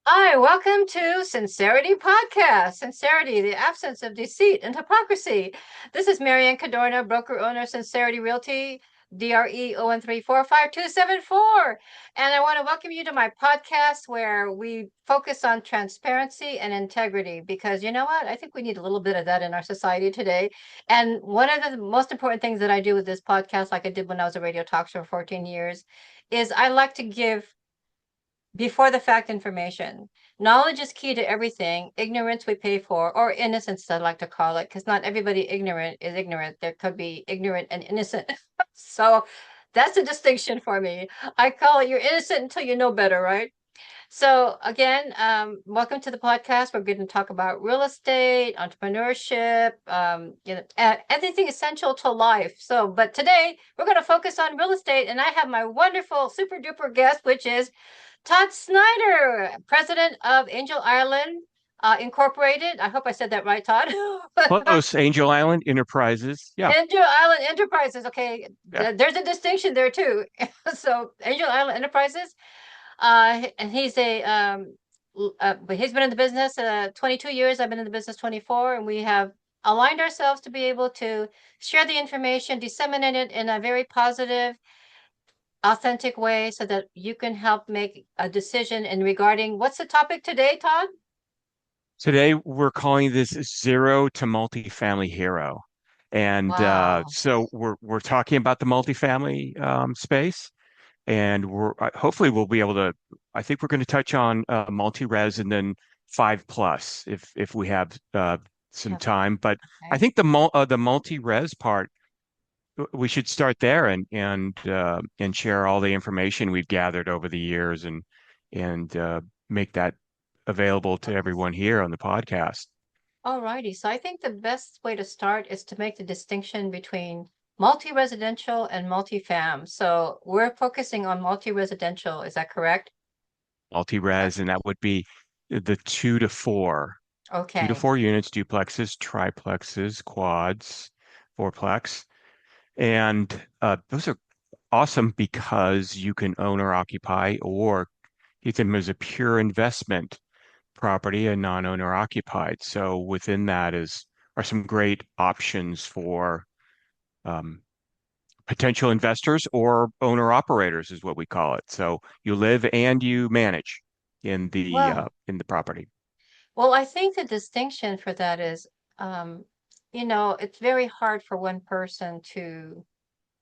Hi, welcome to Sincerity Podcast. Sincerity, the absence of deceit and hypocrisy. This is MaryAnn Cadorna, broker owner, Sincerity Realty, DRE 013455274. And I want to welcome you to my podcast where we focus on transparency and integrity because you know what? I think we need a little bit of that in our society today. And one of the most important things that I do with this podcast, like I did when I was a radio talk show for 14 years, is I like to give before the fact information. Knowledge is key to everything. Ignorance we pay for, or innocence, I like to call it, because not everybody ignorant is ignorant. There could be ignorant and innocent. So that's a distinction for me. I call it you're innocent until you know better, right? So again, welcome to the podcast. We're going to talk about real estate, entrepreneurship, everything essential to life. So, but today we're going to focus on real estate, and I have my wonderful super duper guest, which is Todd Snyder, president of Angel Island Incorporated. I hope I said that right, Todd. Close, Angel Island Enterprises. Yeah, Angel Island Enterprises. Okay, yeah. there's a distinction there too. So Angel Island Enterprises. And but he's been in the business 22 years. I've been in the business 24, and we have aligned ourselves to be able to share the information, disseminate it in a very positive, authentic way so that you can help make a decision in regarding what's the topic today, Todd? Today we're calling this Zero to Multifamily Hero. And Wow. so we're talking about the multifamily space, and we're hopefully we'll be able to. I think we're going to touch on multi-res and then 5 plus if we have some Yeah, time. But I okay. think the multi-res part we should start there and share all the information we've gathered over the years and make that available to Focus. everyone here on the podcast. All righty. So I think the best way to start is to make the distinction between multi-residential and multi-fam. So we're focusing on multi-residential. Is that correct? Uh, Multi-res, and that would be the two to Okay. four units, duplexes, triplexes, quads, fourplex. And those are awesome because you can own or occupy or use them as a pure investment property and non-owner occupied. So within that is are some great options for um, potential investors or owner operators is what we call it. So you live and you manage Well, in the property. well, I think the distinction for that is, um, it's very hard for one person to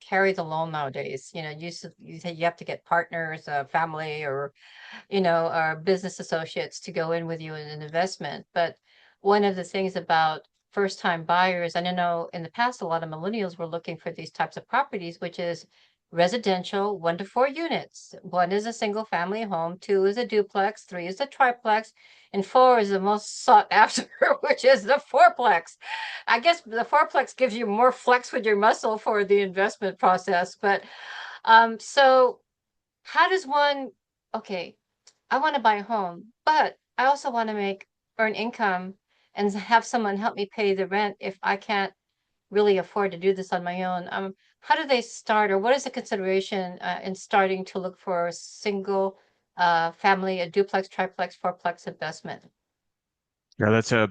carry the loan nowadays. You say you have to get partners, family, or or business associates to go in with you in an investment. But one of the things about first time buyers, and I know in the past, a lot of millennials were looking for these types of properties, which is residential, 1 to 4 units. One is a single family home, two is a duplex, three is a triplex, and four is the most sought after, which is the fourplex. I guess the fourplex gives you more flex with your muscle for the investment process. But so how does one, okay, I want to buy a home, but I also want to earn income and have someone help me pay the rent if I can't really afford to do this on my own. How do they start, or what is the consideration in starting to look for a single family, a duplex, triplex, fourplex investment? Yeah, that's a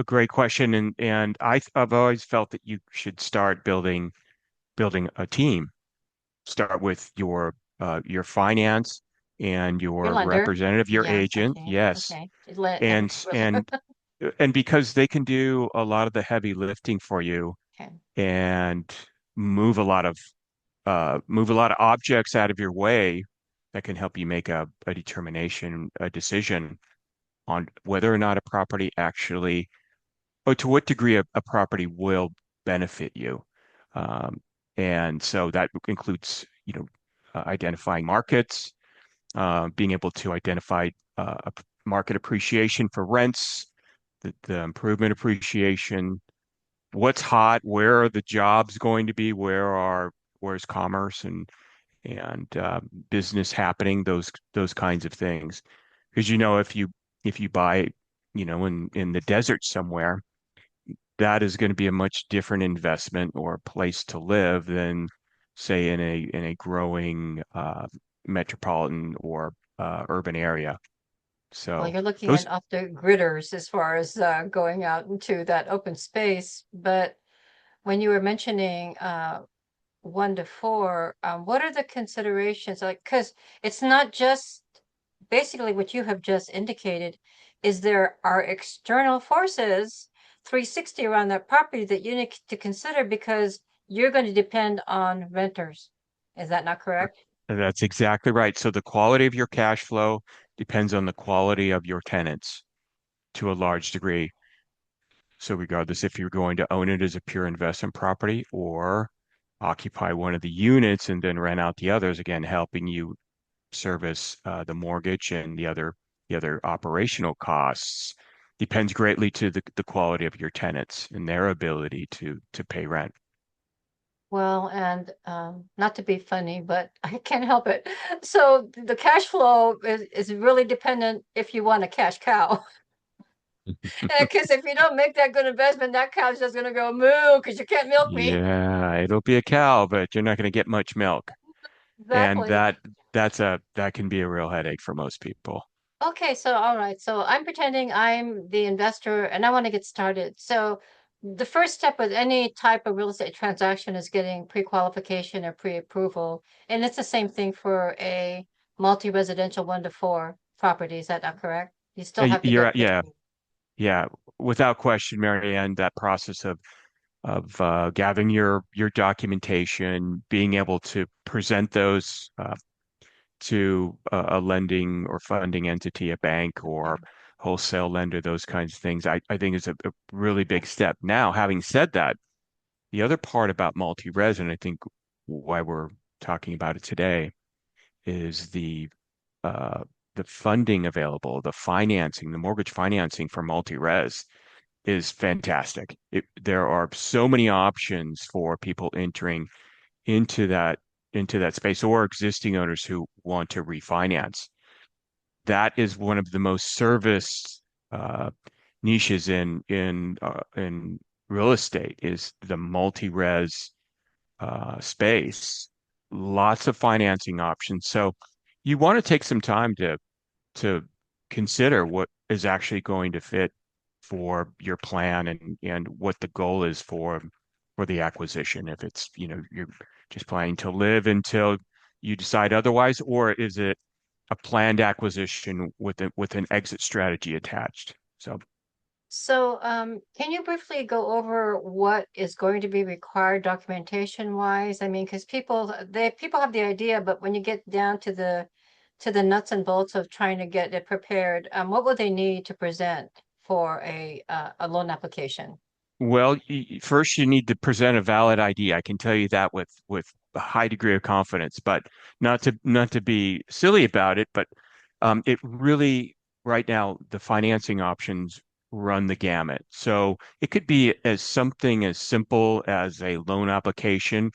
great question, and I've always felt that you should start building a team. Start with your finance and Your your lender. representative, your Yeah, agent, okay, yes, okay. and Really, and and because they can do a lot of the heavy lifting for you okay. and move a lot of move a lot of objects out of your way that can help you make a determination, a decision on whether or not a property actually, or to what degree a property will benefit you. Um, and so that includes, identifying markets, being able to identify market appreciation for rents, the improvement appreciation, what's hot, where are the jobs going to be, where's commerce and business happening, those kinds of things. Because if you buy, in the desert somewhere, that is going to be a much different investment or place to live than, say, in a growing metropolitan or urban area. Well, So you're looking those at off the gridders as far as going out into that open space. But when you were mentioning 1 to 4, what are the considerations? Like, because it's not just basically what you have just indicated, is there are external forces 360 around that property that you need to consider because you're going to depend on renters. Is that not correct? That's exactly right. So the quality of your cash flow depends on the quality of your tenants to a large degree. So regardless if you're going to own it as a pure investment property or occupy one of the units and then rent out the others, again, helping you service the mortgage and the other operational costs depends greatly to the quality of your tenants and their ability to pay rent. Well, and not to be funny, but I can't help it. So the cash flow is really dependent if you want a cash cow. Because if you don't make that good investment, that cow's just going to go moo because you can't milk me. Yeah, it'll be a cow, but you're not going to get much milk. And Exactly. that can be a real headache for most people. Okay, so all right. So I'm pretending I'm the investor and I want to get started. So the first step with any type of real estate transaction is getting pre-qualification or pre-approval. And it's the same thing for a multi-residential 1 to 4 property. Is that not correct? You still have to You're get yeah, pre-approval. yeah, without question, MaryAnn, that process of gathering your documentation, being able to present those to a lending or funding entity, a bank or wholesale lender, those kinds of things, I think is a really big step. Now, having said that, the other part about multi-res, and I think why we're talking about it today, is uh, the funding available, the financing, the mortgage financing for multi-res is fantastic. There are so many options for people entering into that into that space or existing owners who want to refinance. That is one of the most serviced niches in real estate is the multi-res space. Lots of financing options. So you want to take some time to consider what is actually going to fit for your plan and what the goal is for the acquisition. If it's, you're just planning to live until you decide otherwise, or is it a planned acquisition with an exit strategy attached? So So, can you briefly go over what is going to be required documentation wise? I mean, because people have the idea, but when you get down to the nuts and bolts of trying to get it prepared, what will they need to present for a loan application? well, first you need to present a valid ID. I can tell you that with a high degree of confidence, but not to be silly about it, but it really right now the financing options run the gamut. So it could be as something as simple as a loan application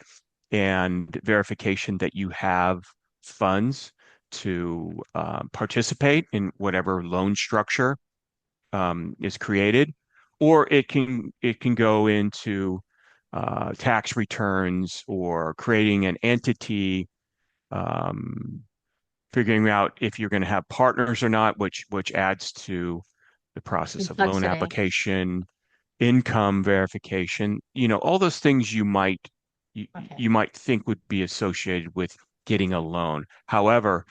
and verification that you have funds to participate in whatever loan structure is created, or it can go into tax returns or creating an entity, um, figuring out if you're going to have partners or not, which adds to the process of loan Complexity. application, income verification, all those things you, Okay. you might think would be associated with getting a loan. However,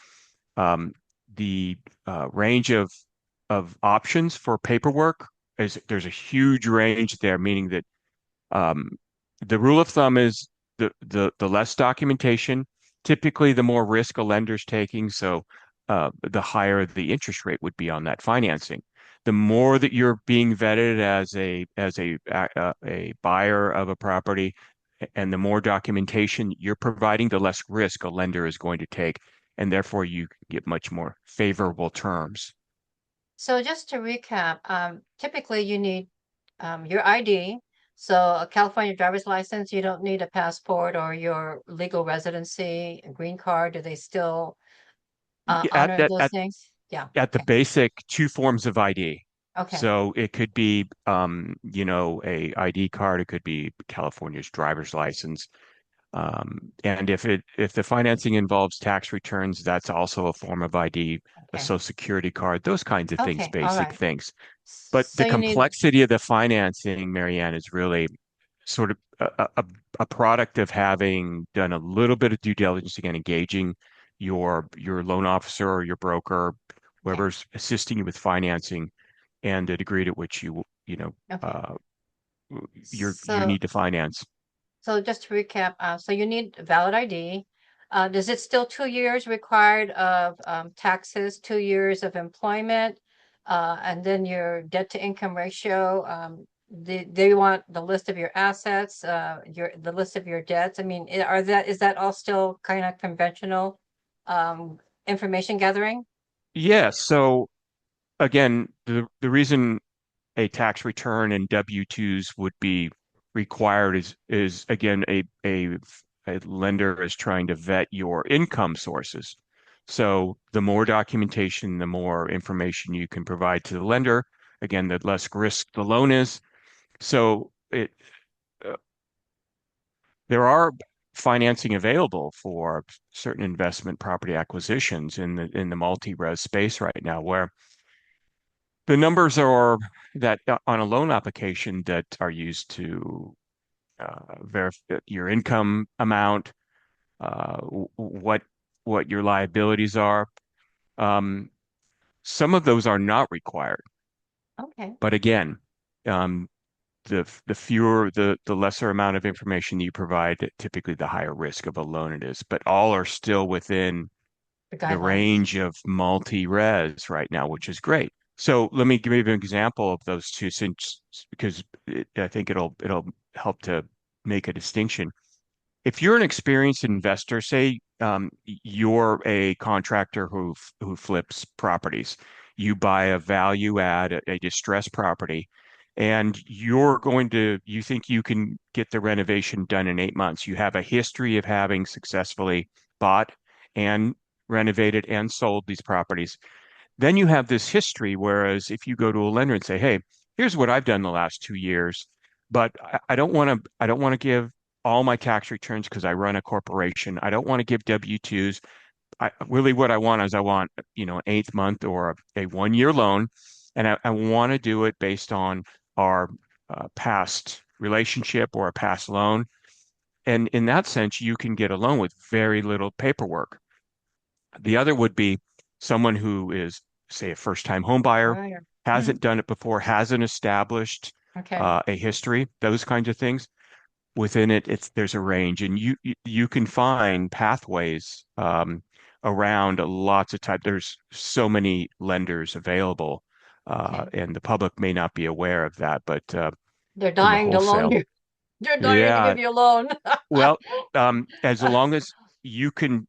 um, the range of options for paperwork is there's a huge range there, meaning that um, the rule of thumb is the less documentation, typically the more risk a lender's taking. So the higher the interest rate would be on that financing. The more that you're being vetted as a buyer of a property, and the more documentation you're providing, the less risk a lender is going to take, and therefore you get much more favorable terms. So just to recap, typically you need your ID. So a California driver's license, you don't need a passport or your legal residency, a green card. Do they still At honor that those at things? Yeah. at the Okay. basic two forms of ID. Okay. So it could be, a ID card. It could be California's driver's license. And if the financing involves tax returns, that's also a form of ID, a Okay. social security card, those kinds of things, Okay. All basic right. things. But So the you need, complexity of the financing, MaryAnn, is really sort of a product of having done a little bit of due diligence, again, engaging your loan officer or your broker, okay. whoever's assisting you with financing, and the degree to which Okay. uh, you So need to finance. So just to recap, so you need valid ID. Is it still 2 years required of taxes, 2 years of employment, and then your debt to income ratio? They want the list of your assets, the list of your debts. I mean, is that all still kind of conventional information gathering? Yes. So again, the reason a tax return and W-2s would be required is again a lender is trying to vet your income sources. So the more documentation, the more information you can provide to the lender, again, the less risk the loan is. So uh, there are financing available for certain investment property acquisitions in the multi-res space right now, where the numbers are that on a loan application that are used to verify your income amount, what your liabilities are. Um, some of those are not required, Okay. but again, um, the fewer the lesser amount of information you provide, typically the higher risk of a loan it is. But all are still within The the guidelines. range of multi-res right now, which is great. So let me give you an example of those two, since because I think it'll help to make a distinction. If you're an experienced investor, say you're a contractor who flips properties, you buy a value add, a distressed property, and you think you can get the renovation done in 8 months. You have a history of having successfully bought and renovated and sold these properties. Then you have this history. Whereas if you go to a lender and say, "Hey, here's what I've done the last 2 years, but I don't want to give all my tax returns because I run a corporation. I don't want to give W-2s. Really what I want is I want, an eighth month or a 1 year loan, and I want to do it based on our past relationship or a past loan." And in that sense, you can get a loan with very little paperwork. The other would be someone who is, say, a first-time home buyer, Familiar. Mhm. hasn't done it before, hasn't established Okay. a history, those kinds of things. Within it, there's a range, and you can find pathways around lots of type. There's so many lenders available, Okay. and the public may not be aware of that, but They're in the dying to loan wholesale, you. They're dying to yeah, give you a loan. well, as long as you can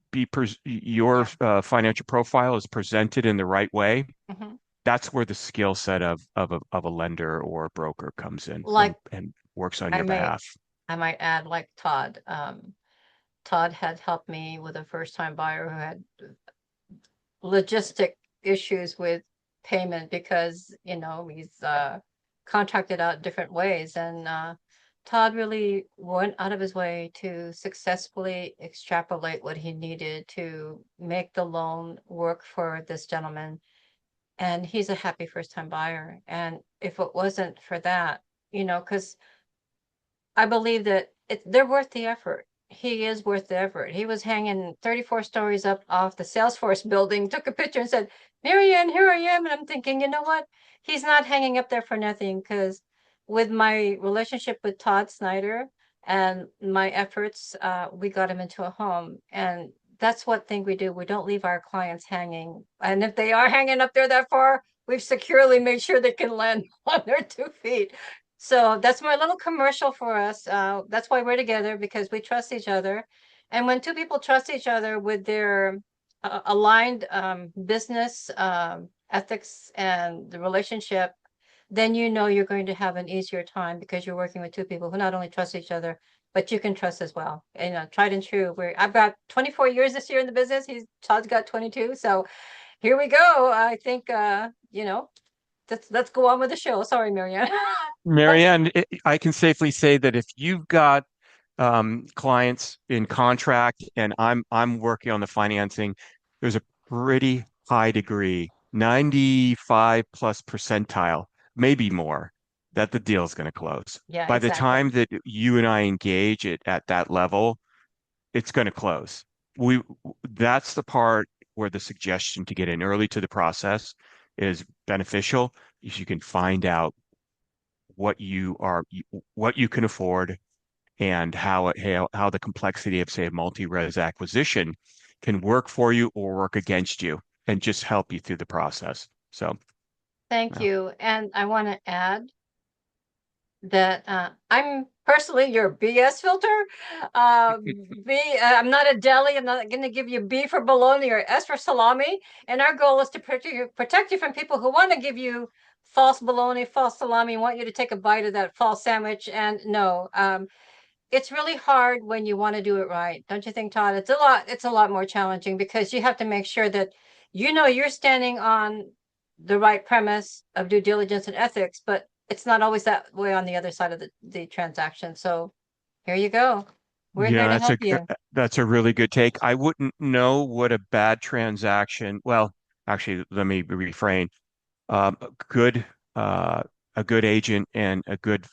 your Yeah. financial profile is presented in the right way, Mhm. that's where the skill set of a lender or a broker comes in Like and works on I your may behalf. I might add, like Todd. Todd had helped me with a first time buyer who had logistic issues with payment because, he's contracted out different ways. And Todd really went out of his way to successfully extrapolate what he needed to make the loan work for this gentleman. And he's a happy first time buyer. And if it wasn't for that, because I believe that they're worth the effort. He is worth the effort. He was hanging 34 stories up off the Salesforce building, took a picture and said, "MaryAnn, here I am." And I'm thinking, you know what? He's not hanging up there for nothing because with my relationship with Todd Snyder and my efforts, we got him into a home. And that's what thing we do. We don't leave our clients hanging. And if they are hanging up there that far, we've securely made sure they can land on their 2 feet. So that's my little commercial for us. That's why we're together because we trust each other. And when two people trust each other with their aligned business ethics and the relationship, then you're going to have an easier time because you're working with two people who not only trust each other, but you can trust as well. And tried and true. I've got 24 years this year in the business. Todd's got 22. So here we go. I think let's go on with the show. Sorry, MaryAnn. MaryAnn, I can safely say that if you've got clients in contract and I'm working on the financing, there's a pretty high degree, 95 plus percentile, maybe more, that the deal is going to close. Yeah, By the exactly. time that you and I engage it at that level, it's going to close. We that's the part where the suggestion to get in early to the process is beneficial, if you can find out what you are what you can afford and how the complexity of, say, a multi-res acquisition can work for you or work against you and just help you through the process. So, Thank yeah. you. And I want to add that I'm personally your BS filter. I'm not a deli. I'm not going to give you B for bologna or S for salami. And our goal is to protect you from people who want to give you false bologna, false salami, want you to take a bite of that false sandwich. And no, it's really hard when you want to do it right. Don't you think, Todd? It's a lot more challenging because you have to make sure that you're standing on the right premise of due diligence and ethics, but it's not always that way on the other side of the transaction. So here you go. We're here Yeah, to help you. that's a really good take. I wouldn't know what a bad transaction, well, actually, let me refrain. A good uh, a good agent and a good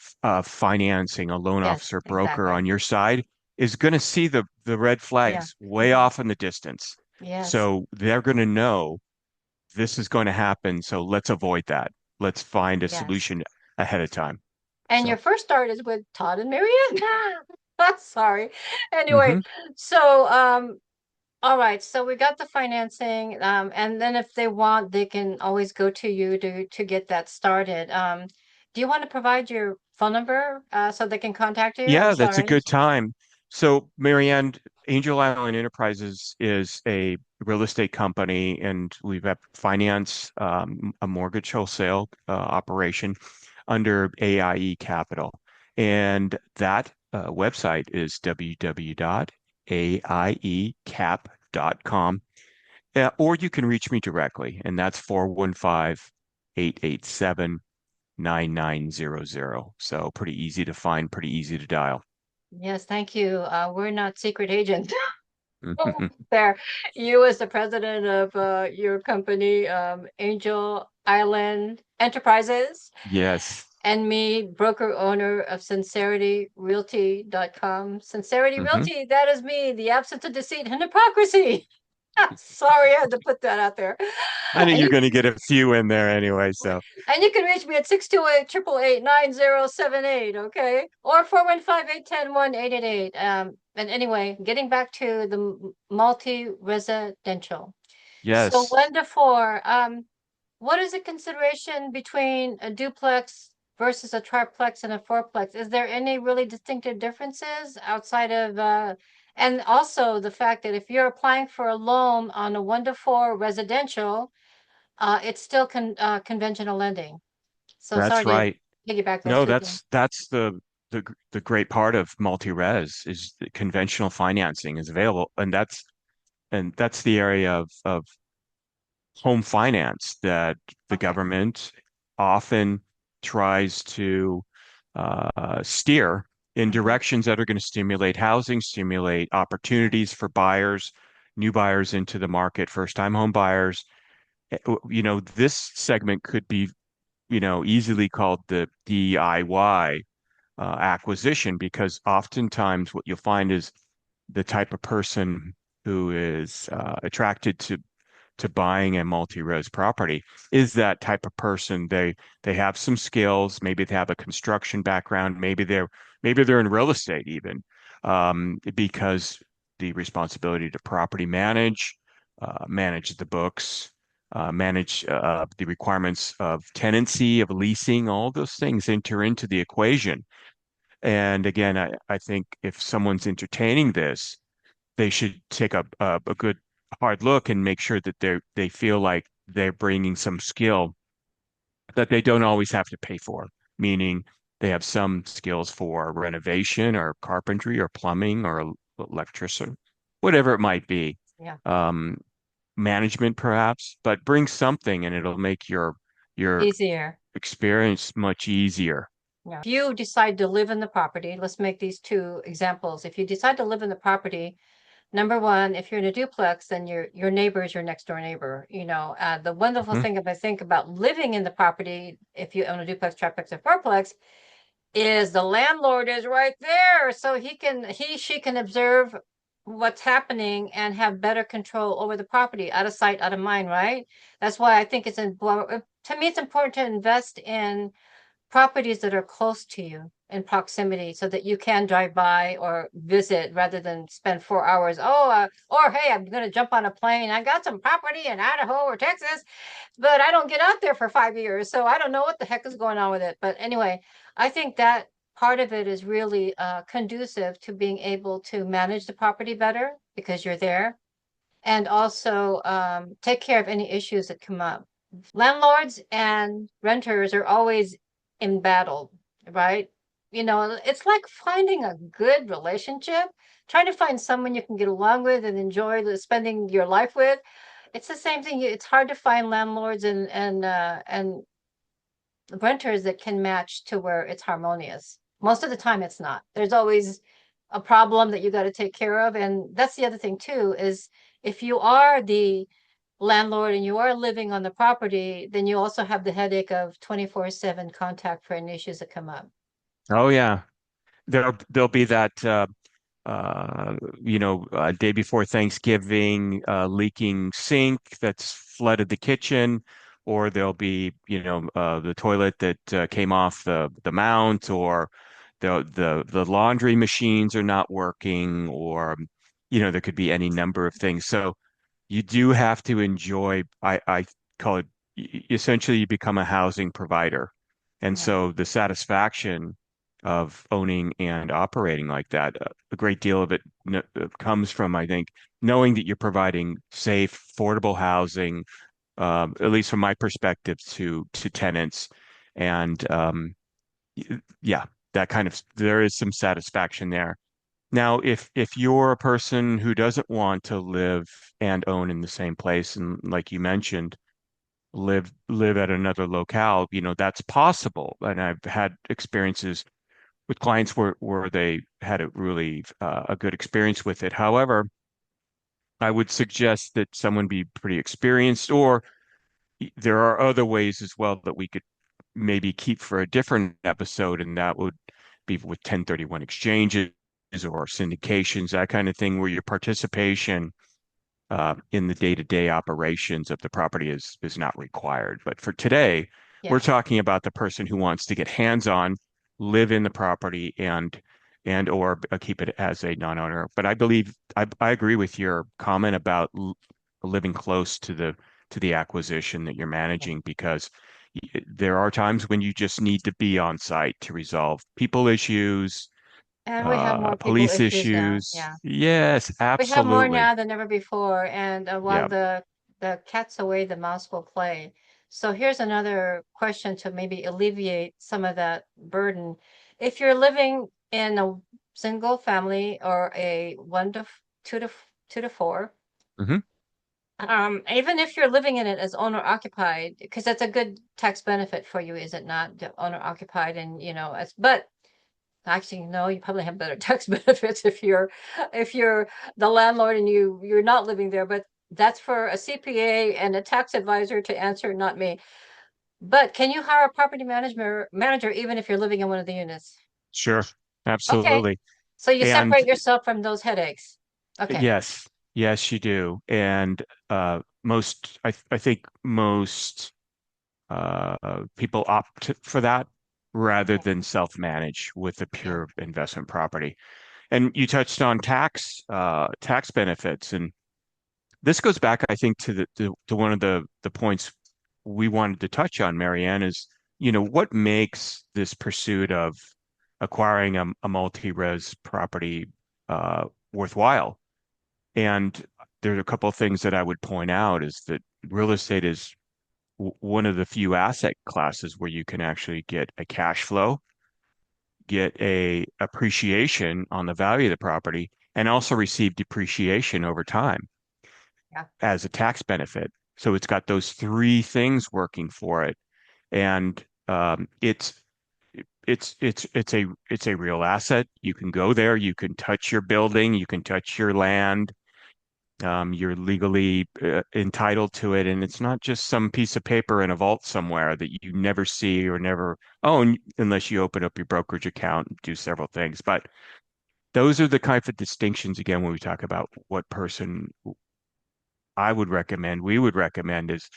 financing, a loan Yes, officer, broker exactly. on your side is going to see the red Yeah. flags way Hmm. off in the distance. Yes. So they're going to know this is going to happen. So let's avoid that. Let's find a Yes. solution ahead of time. And your So, first start is with Todd and MaryAnn. Sorry. Anyway, mhm. so all right, so we got the financing, and then if they want, they can always go to you to get that started. Do you want to provide your phone number so they can contact you? I'm Yeah, that's a sorry. good time. So, MaryAnn, Angel Island Enterprises is a real estate company, and we've got finance, a mortgage wholesale operation under AIE Capital. And that website is www.aiecap.com. Or you can reach me directly, and that's 415-887-9900. So pretty easy to find, pretty easy to dial. Yes, thank you. We're not secret agents. There, you as the president of your company, Angel Island Enterprises, Yes. and me, broker owner of SincerityRealty.com. Sincerity Hmm. Realty, that is me, the absence of deceit and hypocrisy. Sorry, I had to put that out there. I knew And you're you going to get a few in there anyway. So, and you can reach me at 628-888-9078, okay? Or 415-810-1888. And anyway, getting back to the multi-residential. So yes, one to four, what is the consideration between a duplex versus a triplex and a fourplex? Is there any really distinctive differences outside of and also the fact that if you're applying for a loan on a one to four residential, it's still conventional lending. So that's sorry to right. piggyback those No, two things. that's the great part of multi-res is the conventional financing is available, and that's the area of home finance that the Okay. government often tries to steer in Hmm. directions that are going to stimulate housing, stimulate opportunities for buyers, new buyers into the market, first-time home buyers. This segment could be, easily called the DIY acquisition because oftentimes what you'll find is the type of person who is attracted to buying a multi-res property is that type of person. They have some skills, maybe they have a construction background, maybe they're in real estate even, because the responsibility to property manage the books, manage the requirements of tenancy, of leasing, all those things enter into the equation. And again, I think if someone's entertaining this, they should take a good hard look and make sure that they feel like they're bringing some skill that they don't always have to pay for, meaning they have some skills for renovation or carpentry or plumbing or electrician, whatever it might be. Yeah. Um, Management perhaps, but bring something and it'll make your Easier. experience much easier. Yeah. If you decide to live in the property, let's make these two examples. If you decide to live in the property, number one, if you're in a duplex, then your neighbor is your next door neighbor. The wonderful Mhm. thing I think about living in the property, if you own a duplex, triplex, or fourplex, is the landlord is right there, so she can observe what's happening and have better control over the property, out of sight, out of mind, right? That's why I think it's important. To me, it's important to invest in properties that are close to you in proximity so that you can drive by or visit rather than spend 4 hours. Or hey, I'm going to jump on a plane. I got some property in Idaho or Texas, but I don't get out there for 5 years. So I don't know what the heck is going on with it. But anyway, I think that part of it is really conducive to being able to manage the property better because you're there, and also take care of any issues that come up. Landlords and renters are always in battle, right? It's like finding a good relationship, trying to find someone you can get along with and enjoy spending your life with. It's the same thing. It's hard to find landlords and renters that can match to where it's harmonious. Most of the time, it's not. There's always a problem that you got to take care of, and that's the other thing too. Is if you are the landlord and you are living on the property, then you also have the headache of 24/7 contact for any issues that come up. Oh yeah. There'll be that day before Thanksgiving, leaking sink that's flooded the kitchen, or there'll be, the toilet that came off the mount, or the laundry machines are not working, or there could be any number of things. So you do have to enjoy, I call it, essentially you become a housing provider. And Yeah. so the satisfaction of owning and operating like that, a great deal of it comes from, I think, knowing that you're providing safe, affordable housing, at least from my perspective, to tenants. And yeah, that kind of, there is some satisfaction there. Now, if you're a person who doesn't want to live and own in the same place, and like you mentioned, live at another locale, that's possible. And I've had experiences with clients where they had a really a good experience with it. However, I would suggest that someone be pretty experienced, or there are other ways as well that we could maybe keep for a different episode, and that would be with 1031 exchanges or syndications, that kind of thing, where your participation in the day-to-day operations of the property is not required. But for today, we're Yeah. talking about the person who wants to get hands-on, live in the property, and or keep it as a non-owner. But I believe I agree with your comment about living close to the acquisition that you're managing, because there are times when you just need to be on site to resolve people issues, And we have more people police issues now. issues. Yeah. Yes, We have more absolutely. now than ever before, and while Yeah. the cat's away, the mouse will play. So here's another question to maybe alleviate some of that burden. If you're living in a single family or a two to four, Hmm. even if you're living in it as owner occupied, because that's a good tax benefit for you, is it not? The owner occupied, and but actually, no, you probably have better tax benefits if you're the landlord and you're not living there, but that's for a CPA and a tax advisor to answer, not me. But can you hire a property manager even if you're living in one of the units? Sure. Okay. Absolutely. So you And separate yourself from those headaches. Okay. yes, yes, you do. And I think most people opt for that rather Yeah. than self-manage with a Yeah. pure investment property. And you touched on tax benefits, and this goes back, I think, to one of the points we wanted to touch on, MaryAnn, is what makes this pursuit of acquiring a multi-res property worthwhile. And there's a couple of things that I would point out is that real estate is one of the few asset classes where you can actually get a cash flow, get a appreciation on the value of the property, and also receive depreciation over time Yeah. as a tax benefit. So it's got those three things working for it. And it's it's a real asset. You can go there, you can touch your building, you can touch your land. You're legally entitled to it, and it's not just some piece of paper in a vault somewhere that you never see or never own unless you open up your brokerage account and do several things. But those are the kind of distinctions again when we talk about what person I would recommend, we would recommend is,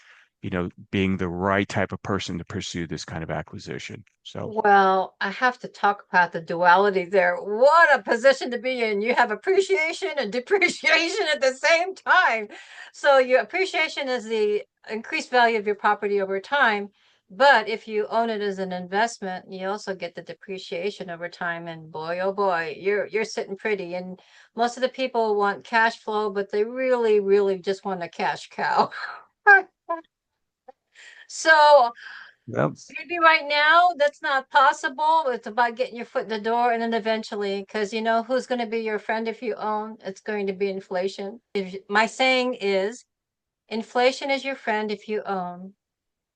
being the right type of person to pursue this kind of acquisition. So, Well, I have to talk about the duality there. What a position to be in. You have appreciation and depreciation at the same time. So your appreciation is the increased value of your property over time. But if you own it as an investment, you also get the depreciation over time. And boy, oh boy, you're sitting pretty. And most of the people want cash flow, but they really, really just want a cash cow. So well, maybe right now that's not possible. It's about getting your foot in the door and then eventually, because you know who's going to be your friend if you own? It's going to be inflation. My saying is inflation is your friend if you own,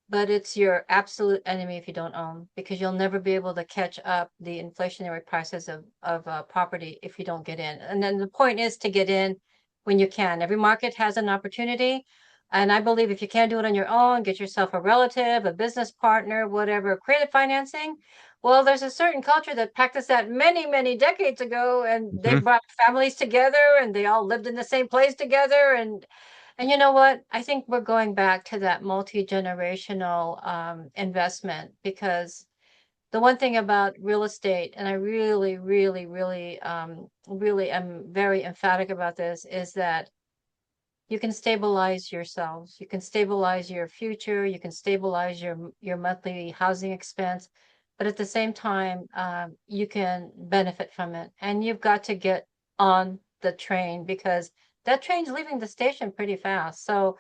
but it's your absolute enemy if you don't own, because you'll never be able to catch up the inflationary prices of property if you don't get in. And then the point is to get in when you can. Every market has an opportunity. And I believe if you can't do it on your own, get yourself a relative, a business partner, whatever, creative financing. Well, there's a certain culture that practiced that many, many decades ago, and they mhm. brought families together and they all lived in the same place together. And you know what? I think we're going back to that multi-generational investment, because the one thing about real estate, and I really, really, really, really am very emphatic about this, is that you can stabilize yourselves. You can stabilize your future. You can stabilize your monthly housing expense, but at the same time, you can benefit from it. And you've got to get on the train, because that train's leaving the station pretty fast. So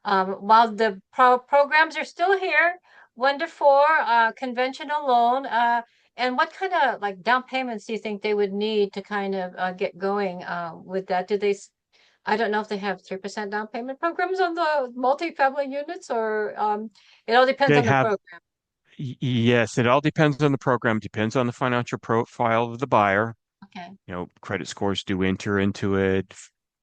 while the programs are still here, 1 to 4, conventional loan. And what kind of like down payments do you think they would need to kind of get going with that? I don't know if they have 3% down payment programs on the multifamily units, or it all depends They on the have, program. yes, it all depends on the program, depends on the financial profile of the buyer. Okay. Credit scores do enter into it,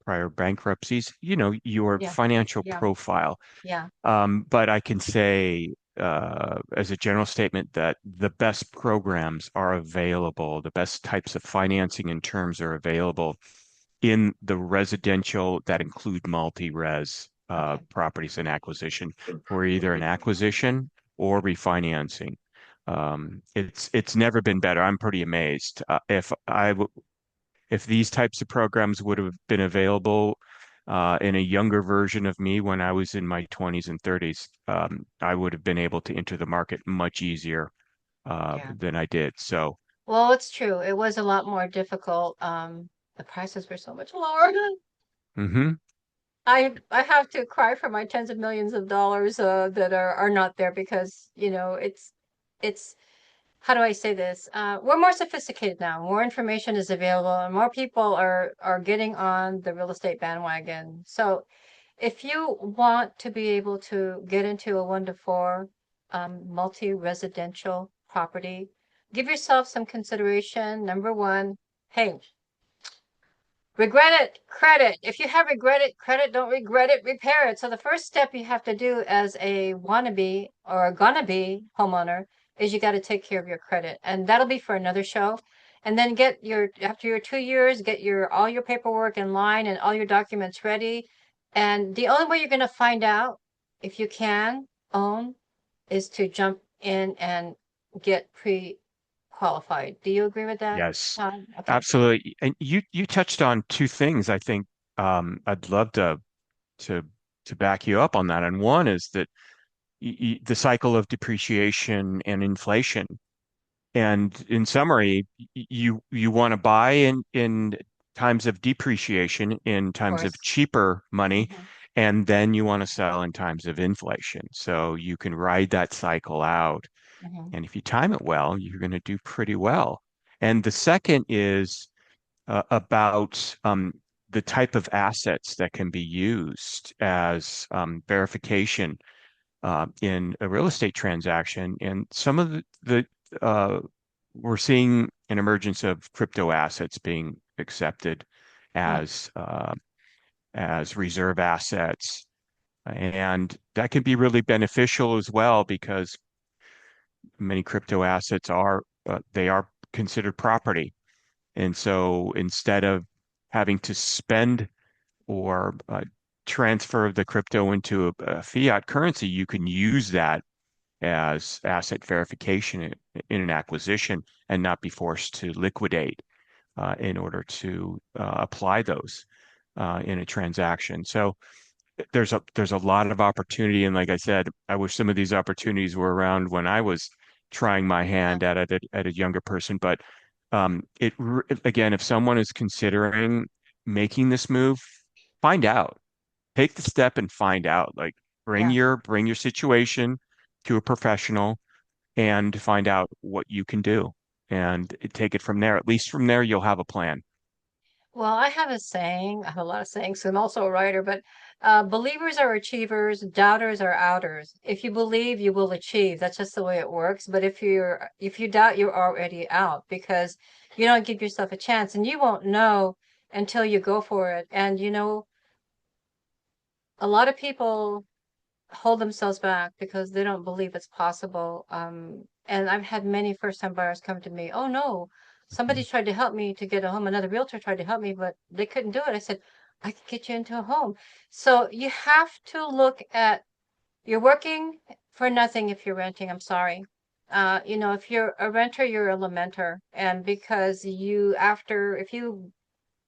prior bankruptcies, your Yeah. financial Yeah. profile. Yeah. But I can say, as a general statement, that the best programs are available, the best types of financing and terms are available in the residential that include multi-res Okay. properties and acquisition, for either an acquisition or refinancing. It's never been better. I'm pretty amazed. If these types of programs would have been available in a younger version of me when I was in my 20s and 30s, I would have been able to enter the market much easier Yeah. than I did. So, Well, it's true. It was a lot more difficult. The prices were so much lower. mhm. I have to cry for my tens of millions of dollars that are not there, because you know it's how do I say this? We're more sophisticated now. More information is available, and more people are getting on the real estate bandwagon. So if you want to be able to get into a 1 to 4 multi-residential property, give yourself some consideration. Number one, hey, regret it, credit. If you have regretted credit, don't regret it, repair it. So the first step you have to do as a wannabe or a gonna be homeowner is you got to take care of your credit. And that'll be for another show. And then after your 2 years, get all your paperwork in line and all your documents ready. And the only way you're going to find out if you can own is to jump in and get pre-qualified. Do you agree with that, Yes, Todd? Okay. absolutely. And you touched on two things I think I'd love to to back you up on that. And one is that the cycle of depreciation and inflation. And in summary, you want to buy in times of depreciation, in Of times of course. cheaper money, Hmm. and then you want to sell in times of inflation. So you can ride that cycle out. Hmm. And if you time it well, you're going to do pretty well. And the second is about the type of assets that can be used as verification in a real estate transaction. And some of the we're seeing an emergence of crypto assets being accepted Mm, as as reserve assets, and that can be really beneficial as well because many crypto assets are they are considered property. And so instead of having to spend or transfer the crypto into a fiat currency, you can use that as asset verification in an acquisition and not be forced to liquidate in order to apply those in a transaction. So there's a lot of opportunity, and like I said, I wish some of these opportunities were around when I was trying my yeah. hand at a younger person. But again, if someone is considering making this move, find out, take the step and find out. Like Yeah. bring your situation to a professional and find out what you can do and take it from there. At least from there, you'll have a plan. Well, I have a saying. I have a lot of sayings. I'm also a writer, but believers are achievers, doubters are outers. If you believe, you will achieve. That's just the way it works. But if you doubt, you're already out because you don't give yourself a chance, and you won't know until you go for it. And a lot of people hold themselves back because they don't believe it's possible. And I've had many first-time buyers come to me, oh no, somebody tried to help me to get a home. Another realtor tried to help me, but they couldn't do it. I said, I can get you into a home. So you have to look at, you're working for nothing if you're renting. I'm sorry. If you're a renter, you're a lamenter. And because if you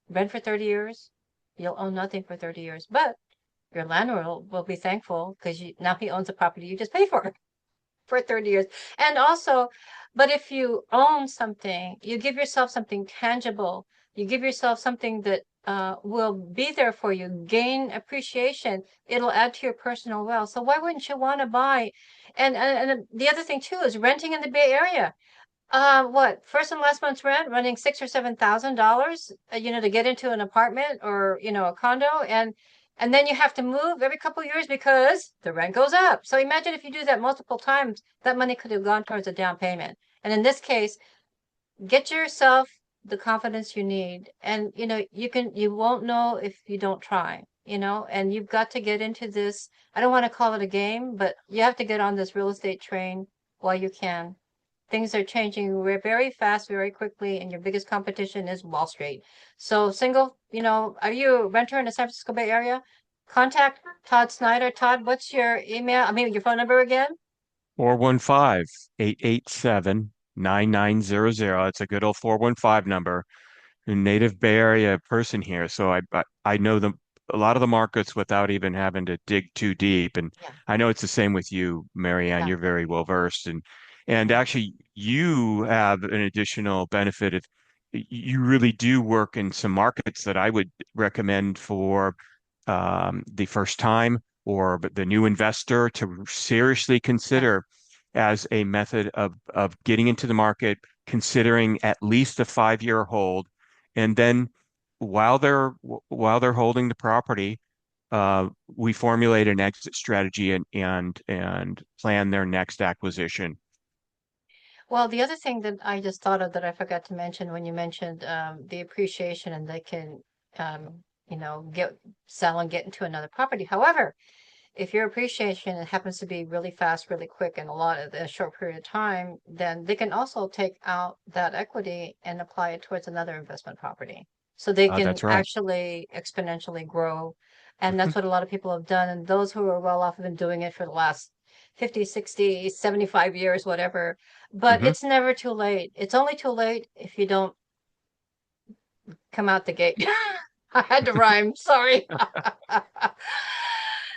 rent for 30 years, you'll own nothing for 30 years. But your landlord will be thankful because now he owns a property you just paid for 30 years. And also, but if you own something, you give yourself something tangible. You give yourself something that will be there for you, gain appreciation. It'll add to your personal wealth. So why wouldn't you want to buy? And the other thing too is renting in the Bay Area. What, first and last month's rent running $6,000 or $7,000, to get into an apartment or, a condo, and then you have to move every couple of years because the rent goes up. So imagine if you do that multiple times, that money could have gone towards a down payment. And in this case, get yourself the confidence you need. And, you won't know if you don't try, and you've got to get into this. I don't want to call it a game, but you have to get on this real estate train while you can. Things are changing very fast, very quickly, and your biggest competition is Wall Street. So are you a renter in the San Francisco Bay Area? Contact Todd Snyder. Todd, what's your email? I mean, your phone number again? 415-887-9900. It's a good old 415 number. A native Bay Area person here, so I know a lot of the markets without even having to dig too deep. And Yeah, I know it's the same with you, MaryAnn. yeah, You're very well versed, and actually you have an additional benefit of you really do work in some markets that I would recommend for the first time or the new investor to seriously yeah. consider as a method of getting into the market, considering at least a 5 year hold, and then while they're holding the property, we formulate an exit strategy and plan their next acquisition. Well, the other thing that I just thought of that I forgot to mention when you mentioned the appreciation and they can, get sell and get into another property. However, if your appreciation happens to be really fast, really quick, and a short period of time, then they can also take out that equity and apply it towards another investment property. So they can That's right. actually exponentially grow. And Mhm, that's what a lot of people have done. And those who are well off have been doing it for the last 50, 60, 75 years, whatever. But mhm. it's never too late. It's only too late if you don't come out the gate. I had to rhyme, sorry.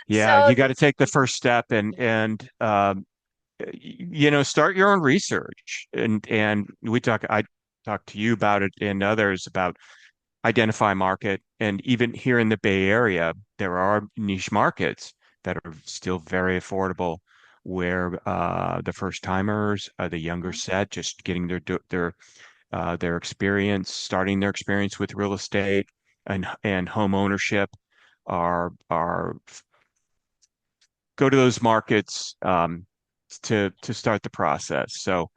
Yeah, So, you got to take the first step and start your own research. And I talked to you about it and others about identify market. And even here in the Bay Area, there are niche markets that are still very affordable where the first timers, the younger set, just getting their experience, starting their experience with real estate and home ownership are go to those markets to start the process. So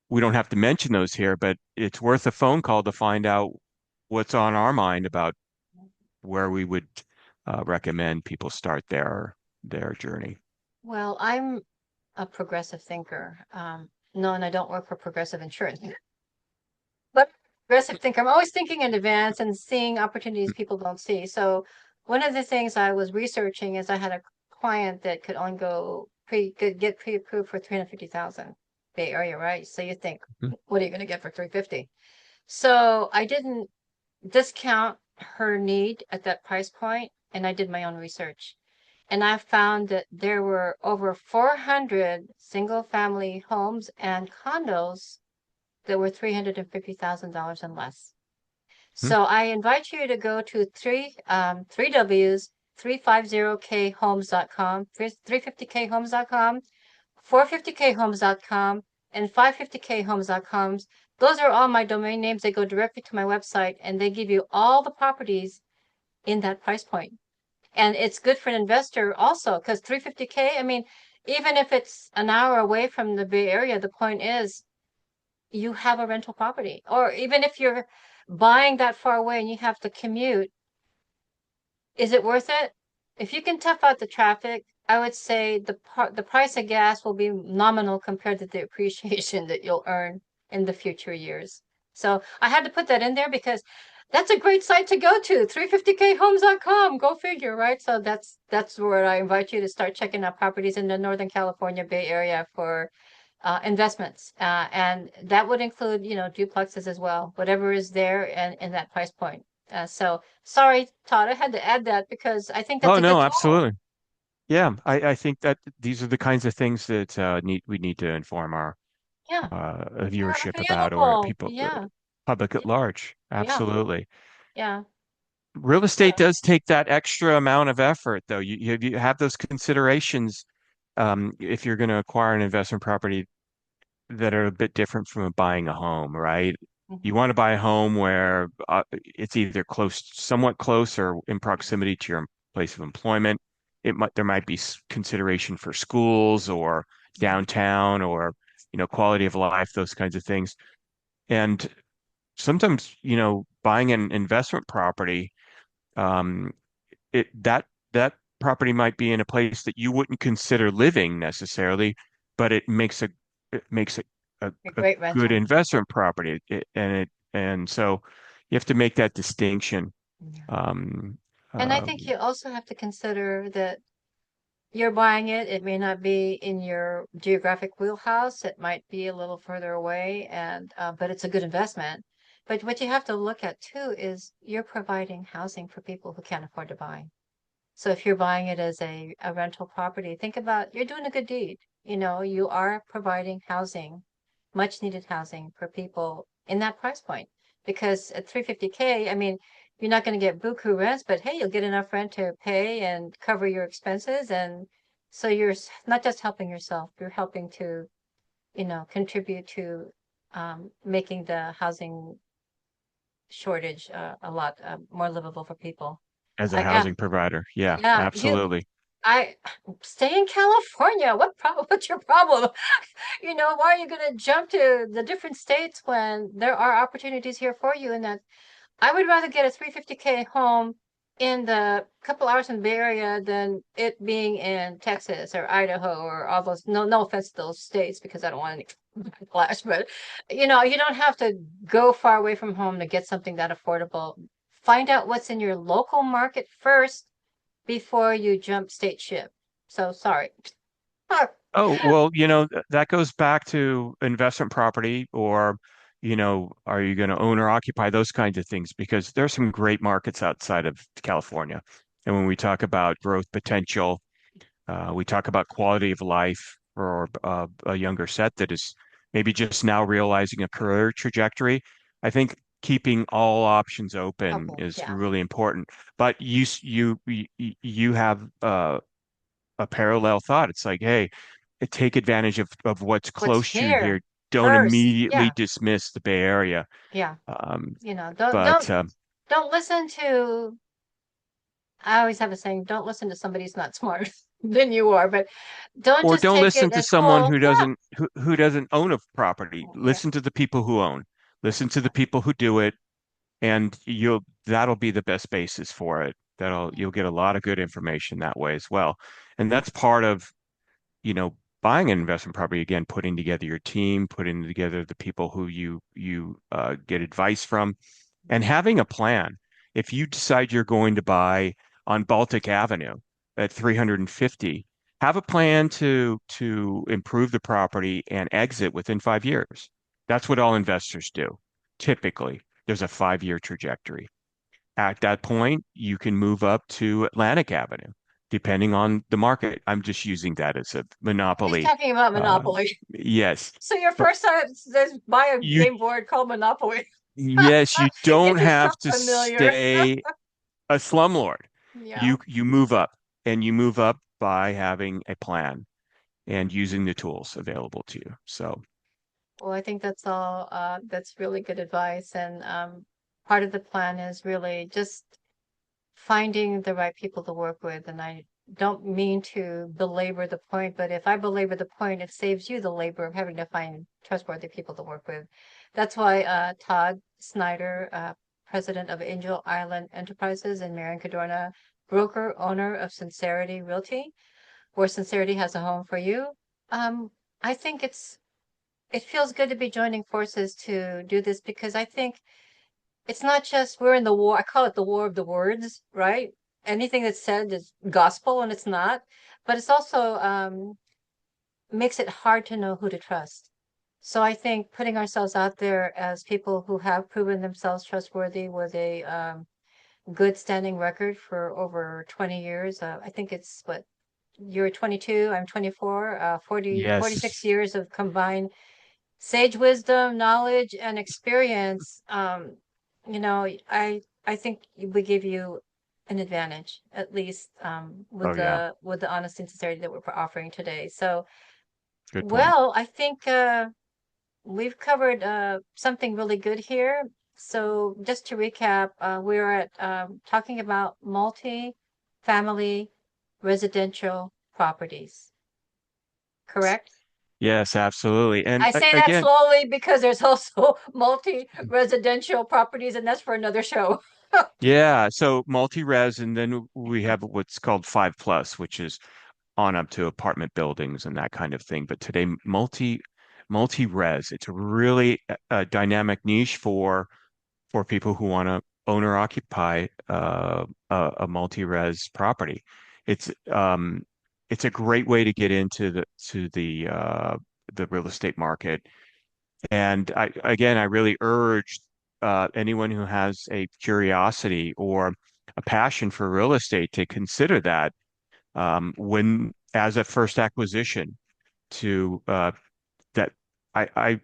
we don't have to mention those here, but it's worth a phone call to find out what's on our mind about where we would recommend people start their journey. Well, I'm a progressive thinker. No, and I don't work for Progressive Insurance, but progressive thinker. I'm always thinking in advance and seeing opportunities people don't see. So one of the things I was researching is I had a client that could only could get pre-approved for 350,000 Bay Area, right? So you think, Mhm. what are you going to get for 350? So I didn't discount her need at that price point, and I did my own research. And I found that there were over 400 single family homes and condos that were $350,000 and less. Hmm. So I invite you to go to three W's, 350khomes.com, 350khomes.com, 450khomes.com, and 550khomes.com. Those are all my domain names. They go directly to my website and they give you all the properties in that price point. And it's good for an investor also because 350K, I mean, even if it's an hour away from the Bay Area, the point is you have a rental property. Or even if you're buying that far away and you have to commute, is it worth it? If you can tough out the traffic, I would say the price of gas will be nominal compared to the appreciation that you'll earn in the future years. So I had to put that in there because that's a great site to go to, 350khomes.com. Go figure, right? So that's where I invite you to start checking out properties in the Northern California Bay Area for investments. And that would include, duplexes as well, whatever is there and in that price point. So sorry, Todd, I had to add that because I think that's Oh a good no, tool. absolutely. Yeah, I think that these are the kinds of things that we need to inform our Yeah, they're viewership about, or available. people, Yeah, public at large. yeah, Absolutely. yeah. Real estate does take that extra amount of effort, though. You have those considerations if you're going to acquire an investment property that are a bit different from buying a home, right? You Mhm. want to buy a home where it's either somewhat close, or in proximity to your place of employment. There might be consideration for schools or downtown, or quality of life, those kinds of things. And sometimes, buying an investment property, um, it that property might be in a place that you wouldn't consider living necessarily, but it makes A a great good rental. investment property. And so you have to make that distinction. Yeah. Um, And I uh, think you also have to consider that you're buying it. It may not be in your geographic wheelhouse. It might be a little further away, and but it's a good investment. But what you have to look at too is you're providing housing for people who can't afford to buy. So if you're buying it as a rental property, think about you're doing a good deed. You are providing housing, much needed housing for people in that price point. Because at 350K, I mean, you're not going to get buku rents, but hey, you'll get enough rent to pay and cover your expenses. And so you're not just helping yourself, you're helping to, contribute to making the housing shortage a lot more livable for people. as a Yeah, housing provider. Yeah, yeah, absolutely. I stay in California. What problem? What's your problem? Why are you going to jump to the different states when there are opportunities here for you? And that I would rather get a 350K home in the couple hours in the Bay Area than it being in Texas or Idaho or all those. No, no offense to those states because I don't want any backlash, but you don't have to go far away from home to get something that affordable. Find out what's in your local market first before you jump state ship. So sorry. Ah, Oh, well, that goes back to investment property, or, are you going to own or occupy, those kinds of things, because there's some great markets outside of California. And when we talk about growth potential, we talk about quality of life for a younger set that is maybe just now realizing a career trajectory. I think keeping all options open okay, is yeah. really important. But you have a parallel thought. It's like, hey, take advantage of what's What's close to you here here. Don't first? immediately Yeah, dismiss the Bay Area. yeah. Um, Don't but don't listen to I always have a saying, don't listen to somebody who's not smart than you are, but don't Or just don't take listen it to as someone full. who Yeah. doesn't own a property. Yeah. Listen to the people who own. Listen to the people who do it, and that'll be the best basis for it. You'll get a lot of good information that way as well. And that's part of, buying an investment property, again, putting together your team, putting together the people who you get advice from, and having a plan. If you decide you're going to buy on Baltic Avenue at 350, have a plan to improve the property and exit within 5 years. That's what all investors do. Typically, there's a 5-year trajectory. At that point, you can move up to Atlantic Avenue, depending on the market. I'm just using that as a He's monopoly. talking about Uh, Monopoly. yes, So your but first time says buy a you, game board called Monopoly. yes, you It don't just sounds have to familiar. stay a slumlord. Yeah. You move up, and you move up by having a plan and using the tools available to you. So, Well, I think that's all. That's really good advice. And part of the plan is really just finding the right people to work with. And I don't mean to belabor the point, but if I belabor the point, it saves you the labor of having to find trustworthy people to work with. That's why Todd Snyder, president of Angel Island Enterprises, and MaryAnn Cadorna, broker owner of Sincerity Realty, where Sincerity has a home for you. I think it feels good to be joining forces to do this because I think it's not just we're in the war. I call it the war of the words, right? Anything that's said is gospel and it's not, but it's also makes it hard to know who to trust. So I think putting ourselves out there as people who have proven themselves trustworthy with a good standing record for over 20 years. I think it's what you're 22, I'm 24, 46 yes. years of combined sage wisdom, knowledge, and experience. I think we give you an advantage, at least Oh, yeah. with the honesty and sincerity that we're offering today. So, Good point. well, I think we've covered something really good here. So, just to recap, we're at talking about multi-family residential properties, correct? Yes, absolutely. And I say that again, slowly because there's also multi-residential properties, and that's for another show. yeah. So multi-res, and then we have what's called 5 plus, which is on up to apartment buildings and that kind of thing. But today, multi-res, it's a really dynamic niche for people who want to own or occupy a multi-res property. It's um it's a great way to get into the real estate market. And I really urge anyone who has a curiosity or a passion for real estate to consider that when as a first acquisition to that I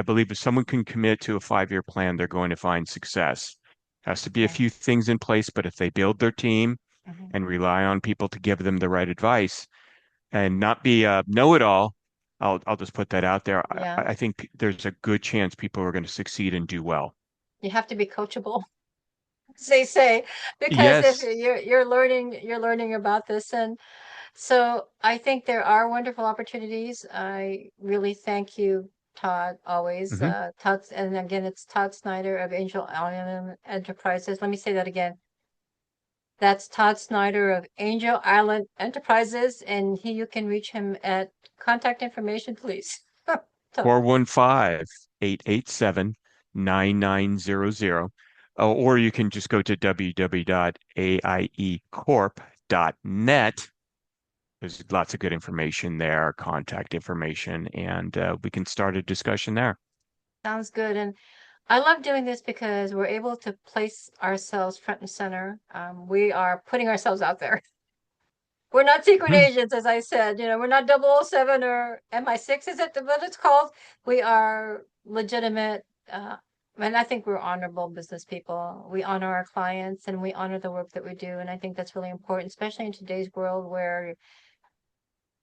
believe if someone can commit to a 5-year plan, they're going to find success. Has to be a Okay. few things in place, but if they build their team Mhm. and rely on people to give them the right advice and not be a know-it-all, I'll just put that out there. Yeah, I think there's a good chance people are going to succeed and do well. you have to be coachable, they say, because if Yes. you're learning about this, and so I think there are wonderful opportunities. I really thank you, Todd, always. Hmm. And again, it's Todd Snyder of Angel Island Enterprises. Let me say that again. That's Todd Snyder of Angel Island Enterprises, and you can reach him at contact information, please. So, 415-887-9900. Or you can just go to www.aiecorp.net. There's lots of good information there, contact information, and we can start a discussion there. sounds good. And I love doing this because we're able to place ourselves front and center. We are putting ourselves out there. We're not secret Mhm. agents, as I said. We're not 007 or MI6, is it what it's called? We are legitimate, and I think we're honorable business people. We honor our clients and we honor the work that we do. And I think that's really important, especially in today's world where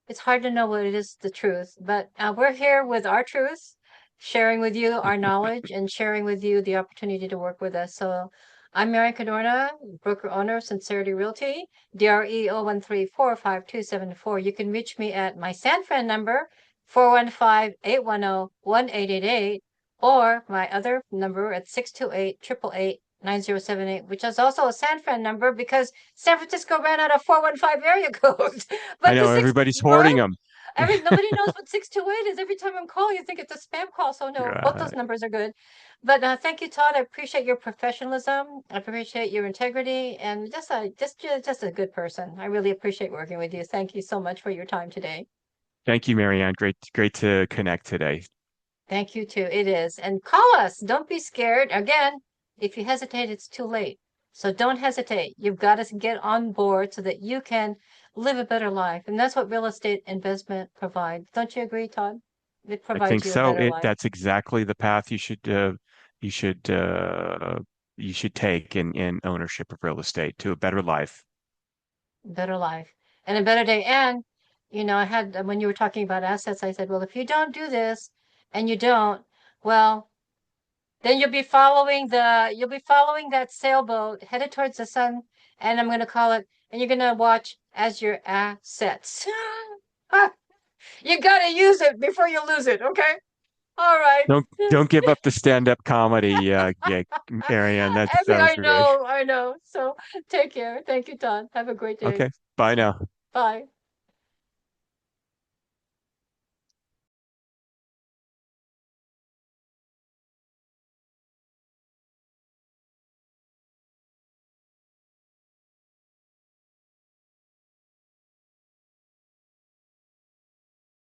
it's hard to know what it is the truth. But we're here with our truth, sharing with you our knowledge and sharing with you the opportunity to work with us. So I'm Mary Cadorna, broker owner of Sincerity Realty, DRE 013457274. You can reach me at my San Fran number, 415-810-1888, or my other number at 628-888-9078, which is also a San Fran number because San Francisco ran out of 415 area codes. I But the know six, everybody's hoarding right? them. Nobody knows what 628 is. Every time I'm calling, you think it's a spam call. So no, both those Right. numbers are good. But thank you, Todd. I appreciate your professionalism. I appreciate your integrity, and just a good person. I really appreciate working with you. Thank you so much for your time today. Thank you, MaryAnn. Great to connect today. Thank you too. It is. And call us. Don't be scared. Again, if you hesitate, it's too late. So don't hesitate. You've got to get on board so that you can live a better life. And that's what real estate investment provides. Don't you agree, Todd? It I think provides you a so. better life. That's exactly the path you should you should take in ownership of real estate to a better life. Better life and a better day. And, I had, when you were talking about assets, I said, well, if you don't do this and you don't, well, then you'll be following that sailboat headed towards the sun. And I'm going to call it, and you're going to watch as your assets. You got to use it before you lose it. Okay. All right. Don't give up the stand-up comedy, yeah, MaryAnn. That was great. I know. So take care. Thank you, Todd. Have a great day. Okay, bye now. Bye.